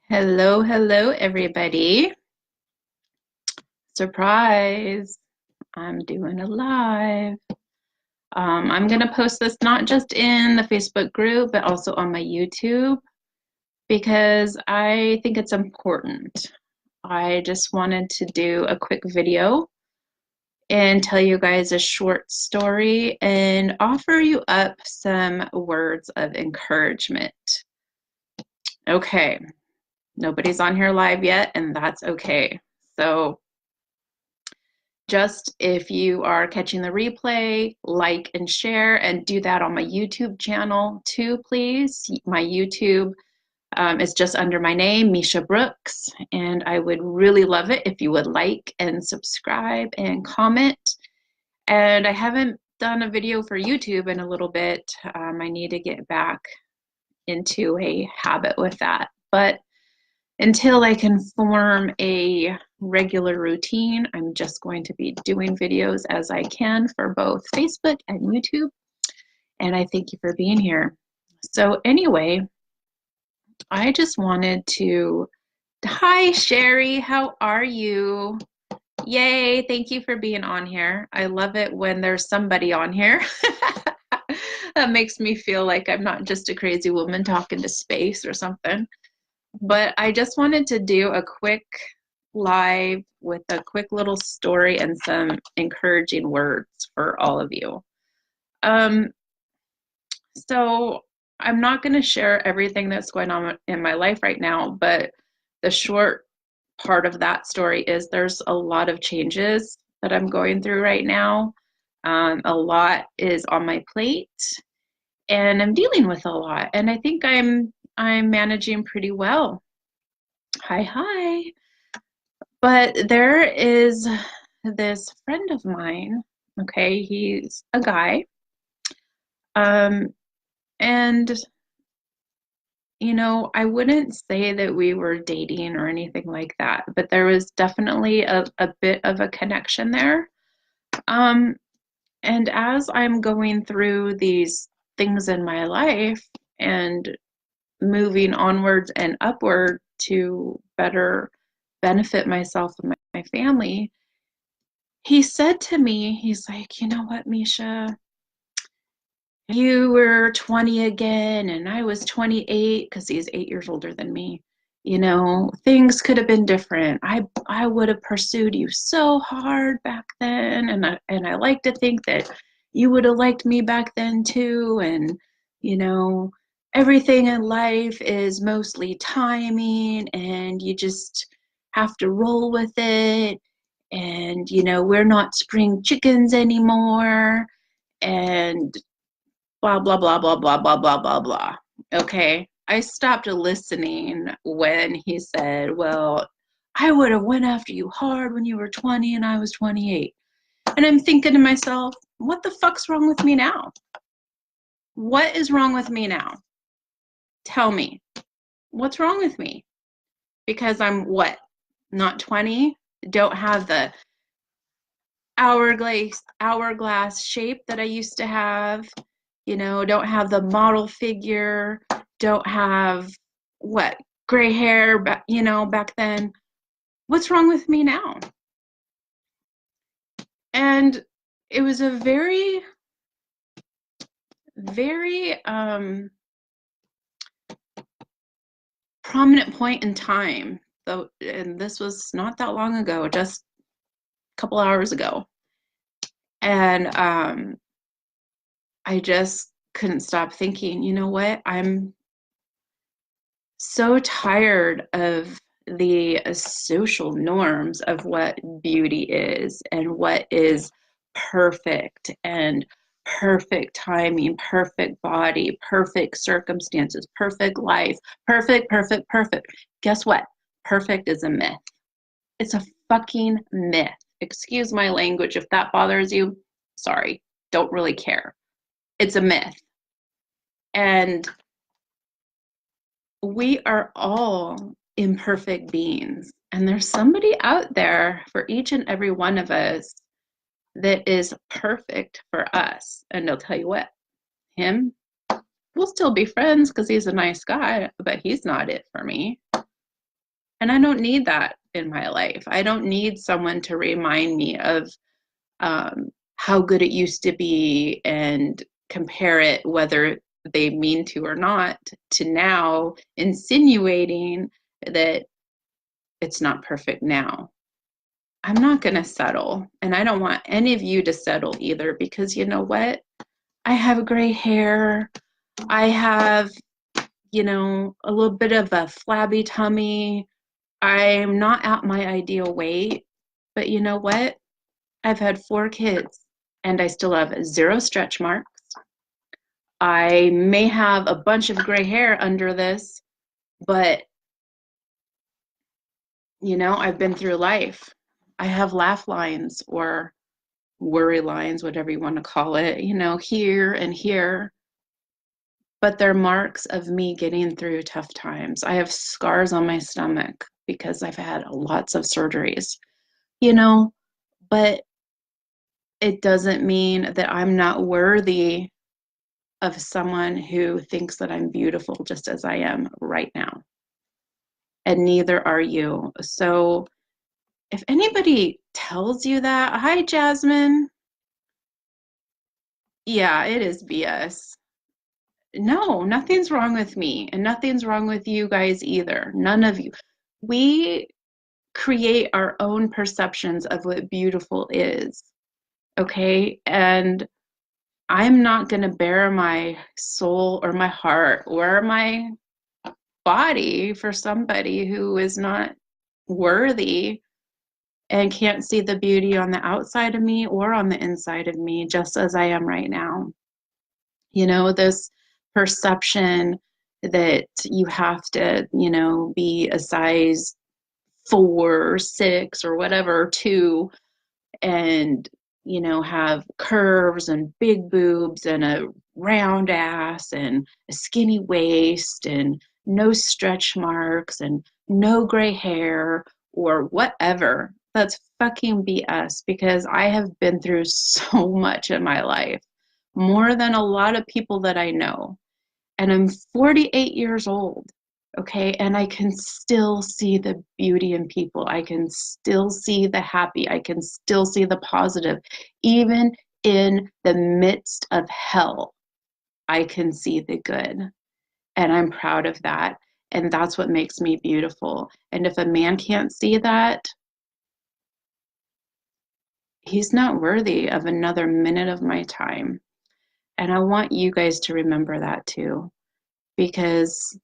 Hello, hello, everybody. Surprise. I'm doing a live. I'm going to post this not just in the Facebook group, but also on my YouTube because I think it's important. I just wanted to do a quick video and tell you guys a short story and offer you up some words of encouragement. Okay, nobody's on here live yet, and that's okay. So just if you are catching the replay, like and share, and do that on my YouTube channel too, please. My YouTube is just under my name, Mischa Brooks, and I would really love it if you would like and subscribe and comment. And I haven't done a video for YouTube in a little bit. I need to get back into a habit with that. But until I can form a regular routine, I'm just going to be doing videos as I can for both Facebook and YouTube. And I thank you for being here. So anyway, I just wanted to, hi Sherry, how are you? Yay, thank you for being on here. I love it when there's somebody on here. That makes me feel like I'm not just a crazy woman talking to space or something. But I just wanted to do a quick live with a quick little story and some encouraging words for all of you. So I'm not going to share everything that's going on in my life right now, but the short part of that story is there's a lot of changes that I'm going through right now. A lot is on my plate, and I'm dealing with a lot, and I think I'm managing pretty well. Hi. But there is this friend of mine, okay, he's a guy, and I wouldn't say that we were dating or anything like that, but there was definitely a bit of a connection there. And as I'm going through these things in my life and moving onwards and upward to better benefit myself and my family, he said to me, he's like, you know what, Mischa, you were 20 again, and I was 28 because he's 8 years older than me. Things could have been different. I would have pursued you so hard back then, and I like to think that you would have liked me back then too. And everything in life is mostly timing, and you just have to roll with it. And we're not spring chickens anymore, and blah, blah, blah, blah, blah, blah, blah, blah, blah. Okay. I stopped listening when he said, well, I would have went after you hard when you were 20 and I was 28. And I'm thinking to myself, what the fuck's wrong with me now? What is wrong with me now? Tell me. What's wrong with me? Because I'm what? Not 20? Don't have the hourglass shape that I used to have. Don't have the model figure, don't have what, gray hair, back then. What's wrong with me now? And it was a very, very prominent point in time, though, and this was not that long ago, just a couple hours ago. And I just couldn't stop thinking, you know what? I'm so tired of the social norms of what beauty is and what is perfect and perfect timing, perfect body, perfect circumstances, perfect life, perfect, perfect, perfect. Guess what? Perfect is a myth. It's a fucking myth. Excuse my language if that bothers you. Sorry, don't really care. It's a myth. And we are all imperfect beings, and there's somebody out there for each and every one of us that is perfect for us. And I'll tell you what, him, we'll still be friends because he's a nice guy, but he's not it for me. And I don't need that in my life. I don't need someone to remind me of how good it used to be and compare it, whether they mean to or not, to now, insinuating that it's not perfect now. I'm not going to settle. And I don't want any of you to settle either, because you know what? I have gray hair. I have, a little bit of a flabby tummy. I'm not at my ideal weight. But you know what? I've had 4 kids and I still have 0 stretch marks. I may have a bunch of gray hair under this, but I've been through life. I have laugh lines or worry lines, whatever you want to call it, here and here. But they're marks of me getting through tough times. I have scars on my stomach because I've had lots of surgeries, but it doesn't mean that I'm not worthy of someone who thinks that I'm beautiful just as I am right now. And neither are you. So if anybody tells you that, hi, Jasmine. Yeah, it is BS. No, nothing's wrong with me, and nothing's wrong with you guys either. None of you. We create our own perceptions of what beautiful is, okay? And I'm not going to bare my soul or my heart or my body for somebody who is not worthy and can't see the beauty on the outside of me or on the inside of me, just as I am right now. This perception that you have to, be a size 4, 6, or whatever, 2, and have curves and big boobs and a round ass and a skinny waist and no stretch marks and no gray hair or whatever. That's fucking BS, because I have been through so much in my life, more than a lot of people that I know. And I'm 48 years old. Okay. And I can still see the beauty in people. I can still see the happy. I can still see the positive. Even in the midst of hell, I can see the good. And I'm proud of that. And that's what makes me beautiful. And if a man can't see that, he's not worthy of another minute of my time. And I want you guys to remember that too, because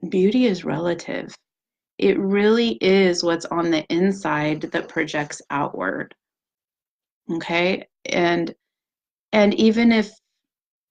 beauty is relative. It really is what's on the inside that projects outward. Okay? And even if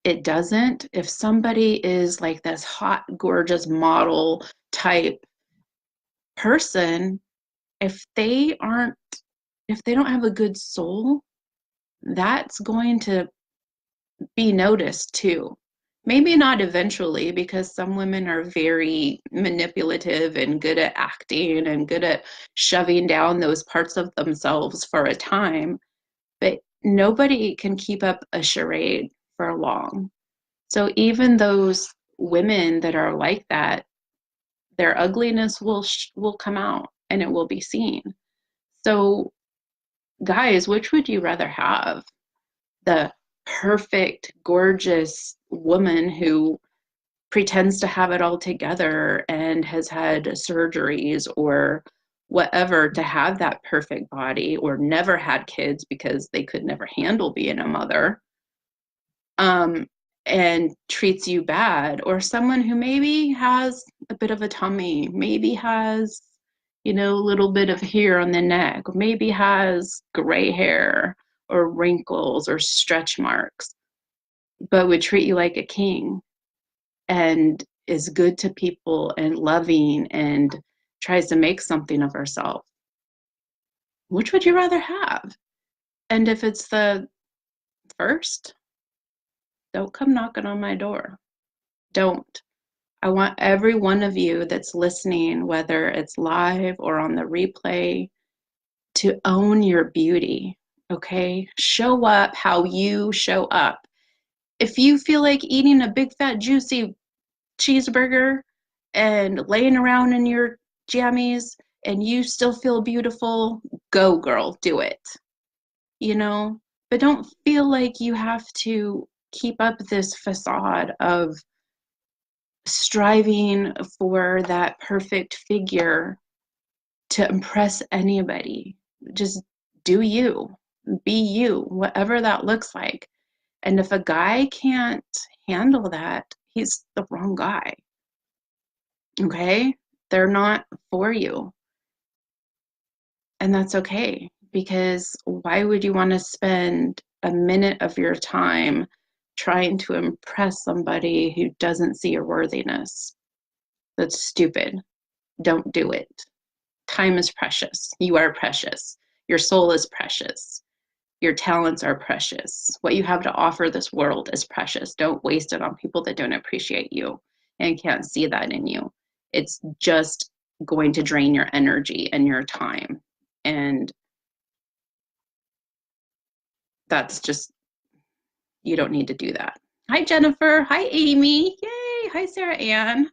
it doesn't, if somebody is like this hot, gorgeous model type person, if they don't have a good soul, that's going to be noticed too. Maybe not eventually, because some women are very manipulative and good at acting and good at shoving down those parts of themselves for a time, but nobody can keep up a charade for long. So even those women that are like that, their ugliness will come out and it will be seen. So guys, which would you rather have? The perfect, gorgeous woman who pretends to have it all together and has had surgeries or whatever to have that perfect body, or never had kids because they could never handle being a mother, and treats you bad, or someone who maybe has a bit of a tummy, maybe has, a little bit of hair on the neck, maybe has gray hair or wrinkles or stretch marks, but would treat you like a king and is good to people and loving and tries to make something of herself. Which would you rather have? And if it's the first, don't come knocking on my door. Don't. I want every one of you that's listening, whether it's live or on the replay, to own your beauty, okay? Show up how you show up. If you feel like eating a big fat juicy cheeseburger and laying around in your jammies and you still feel beautiful, go girl, do it. You know, but don't feel like you have to keep up this facade of striving for that perfect figure to impress anybody. Just do you, be you, whatever that looks like. And if a guy can't handle that, he's the wrong guy. Okay? They're not for you. And that's okay, because why would you want to spend a minute of your time trying to impress somebody who doesn't see your worthiness? That's stupid. Don't do it. Time is precious. You are precious. Your soul is precious. Your talents are precious. What you have to offer this world is precious. Don't waste it on people that don't appreciate you and can't see that in you. It's just going to drain your energy and your time. And that's just, you don't need to do that. Hi, Jennifer. Hi, Amy. Yay. Hi, Sarah Ann.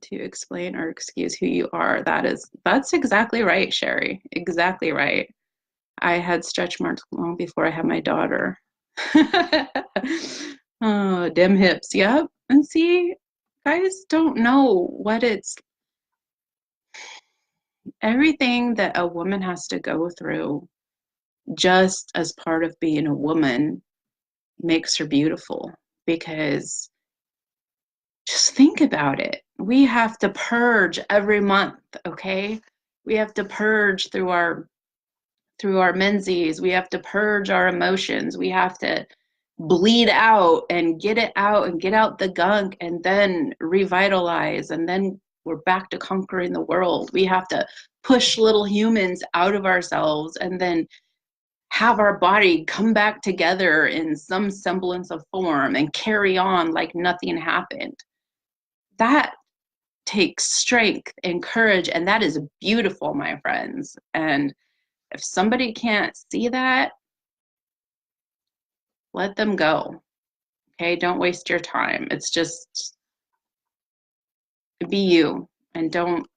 To explain or excuse who you are. That's exactly right, Sherry. Exactly right. I had stretch marks long before I had my daughter. Oh, dim hips. Yep. And see, guys don't know what it's, everything that a woman has to go through just as part of being a woman makes her beautiful, because just think about it. We have to purge every month, okay? We have to purge through our menses. We have to purge our emotions. We have to bleed out and get it out and get out the gunk and then revitalize, and then we're back to conquering the world. We have to push little humans out of ourselves and then have our body come back together in some semblance of form and carry on like nothing happened. That takes strength and courage, and that is beautiful, my friends. And if somebody can't see that, let them go. Okay, don't waste your time. It's just, be you, and don't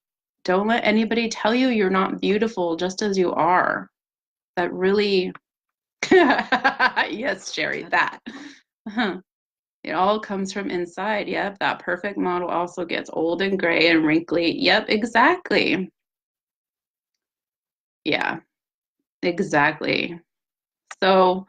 let anybody tell you you're not beautiful just as you are. That really yes, Sherry, that. Uh-huh. It all comes from inside. Yep, that perfect model also gets old and gray and wrinkly. Yep, exactly. Yeah, exactly. So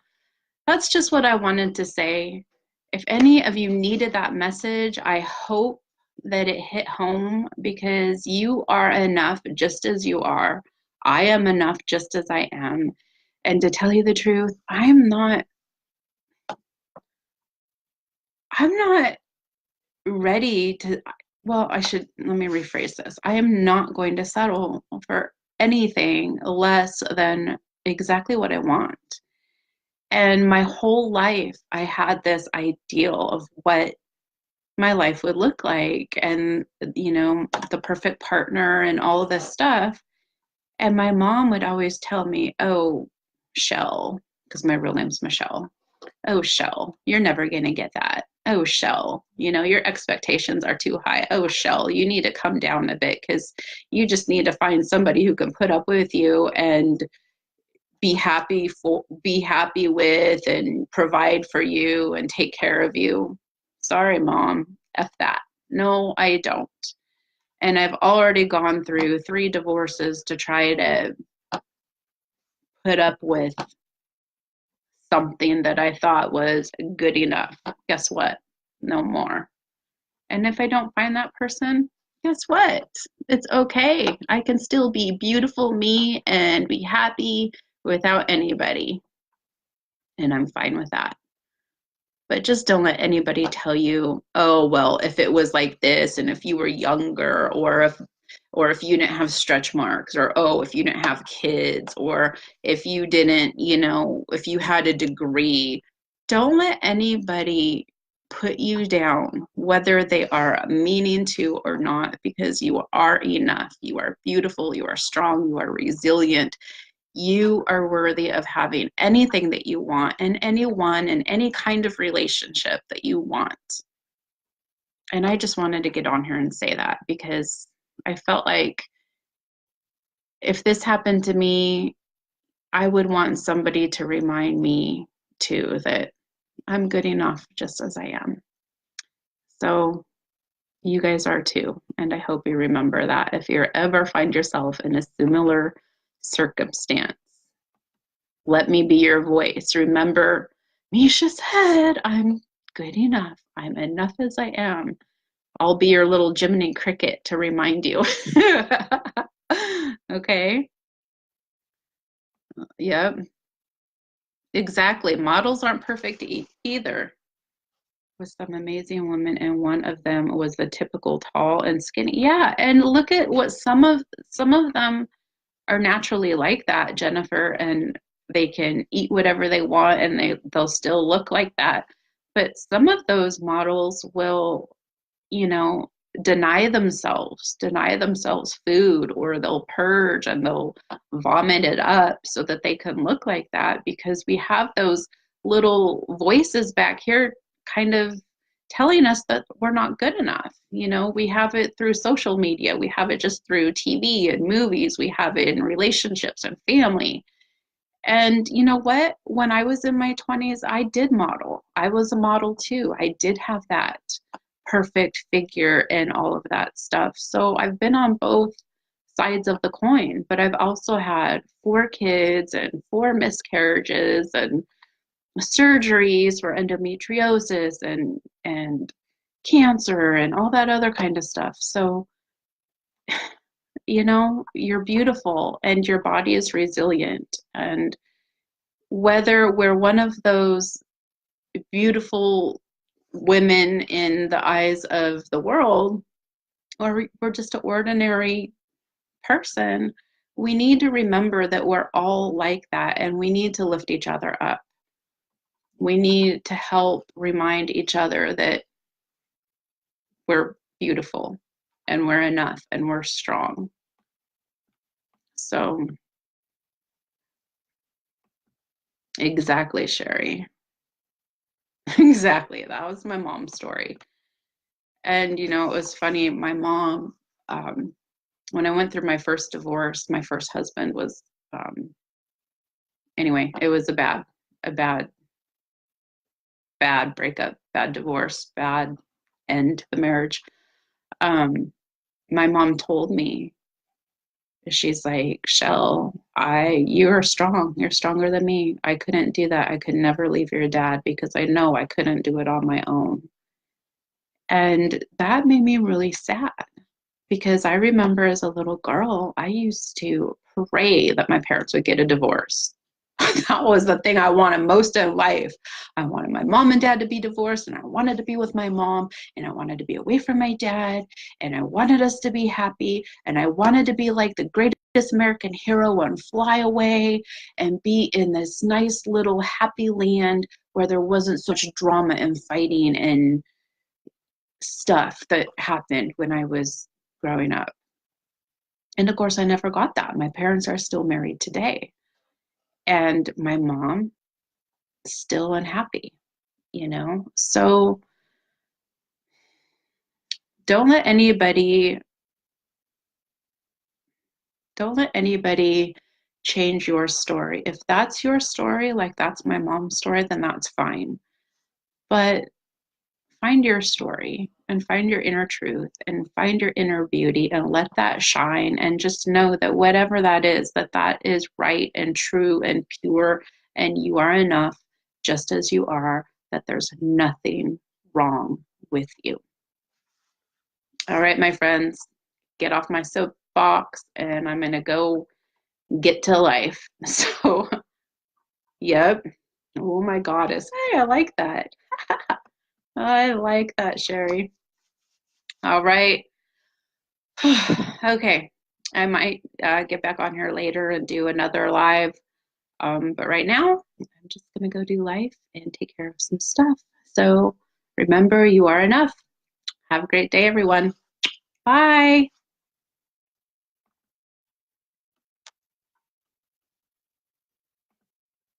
that's just what I wanted to say. If any of you needed that message, I hope that it hit home, because you are enough just as you are. I am enough just as I am. And to tell you the truth, I'm not ready to, well, let me rephrase this. I am not going to settle for anything less than exactly what I want. And my whole life, I had this ideal of what my life would look like, and, the perfect partner and all of this stuff. And my mom would always tell me, oh, Shell, because my real name's Michelle. Oh, Shell, you're never going to get that. Oh, Shell, your expectations are too high. Oh, Shell, you need to come down a bit, because you just need to find somebody who can put up with you and be happy with and provide for you and take care of you. Sorry, mom, F that. No, I don't. And I've already gone through 3 divorces to try to put up with something that I thought was good enough. Guess what? No more. And if I don't find that person, guess what? It's okay. I can still be beautiful me and be happy without anybody. And I'm fine with that. But just don't let anybody tell you, oh, well, if it was like this, and if you were younger, or if you didn't have stretch marks, or, oh, if you didn't have kids, or if you didn't, if you had a degree. Don't let anybody put you down, whether they are meaning to or not, because you are enough. You are beautiful. You are strong. You are resilient. You are worthy of having anything that you want, and anyone, and any kind of relationship that you want. And I just wanted to get on here and say that because I felt like if this happened to me, I would want somebody to remind me too that I'm good enough just as I am. So you guys are too. And I hope you remember that if you ever find yourself in a similar circumstance. Let me be your voice. Remember, Mischa said, I'm good enough. I'm enough as I am. I'll be your little Jiminy Cricket to remind you. Okay. Yep. Exactly. Models aren't perfect either. With some amazing women, and one of them was the typical tall and skinny. Yeah, and look at what some of them are naturally like that, Jennifer, and they can eat whatever they want and they'll still look like that. But some of those models will, you know, deny themselves food, or they'll purge and they'll vomit it up so that they can look like that, because we have those little voices back here kind of telling us that we're not good enough. You know, we have it through social media, we have it just through TV and movies, we have it in relationships and family. And you know what? When I was in my 20s, I did model. I was a model too. I did have that perfect figure and all of that stuff. So I've been on both sides of the coin, but I've also had 4 kids and 4 miscarriages and surgeries for endometriosis and cancer and all that other kind of stuff. So, you know, you're beautiful and your body is resilient. And whether we're one of those beautiful women in the eyes of the world, or we're just an ordinary person, we need to remember that we're all like that, and we need to lift each other up. We need to help remind each other that we're beautiful and we're enough and we're strong. So, exactly, Sherry. Exactly. That was my mom's story. And, you know, it was funny. My mom, when I went through my first divorce, my first husband was, anyway, it was a bad breakup, bad divorce, bad end to the marriage. My mom told me, she's like, Shell, you are strong. You're stronger than me. I couldn't do that. I could never leave your dad because I know I couldn't do it on my own. And that made me really sad because I remember as a little girl, I used to pray that my parents would get a divorce. That was the thing I wanted most in life. I wanted my mom and dad to be divorced, and I wanted to be with my mom, and I wanted to be away from my dad, and I wanted us to be happy, and I wanted to be like the greatest American hero and fly away and be in this nice little happy land where there wasn't such drama and fighting and stuff that happened when I was growing up. And of course, I never got that. My parents are still married today. And my mom still unhappy, you know? So don't let anybody don't let anybody change your story. If that's your story, like that's my mom's story, then that's fine. But find your story and find your inner truth and find your inner beauty and let that shine, and just know that whatever that is, that is right and true and pure, and you are enough just as you are, that there's nothing wrong with you. All right, my friends, get off my soapbox and I'm going to go get to life. So, yep. Oh, my goddess. Hey, I like that. I like that, Sherry. All right. Okay. I might get back on here later and do another live. But right now, I'm just going to go do life and take care of some stuff. So remember, you are enough. Have a great day, everyone. Bye.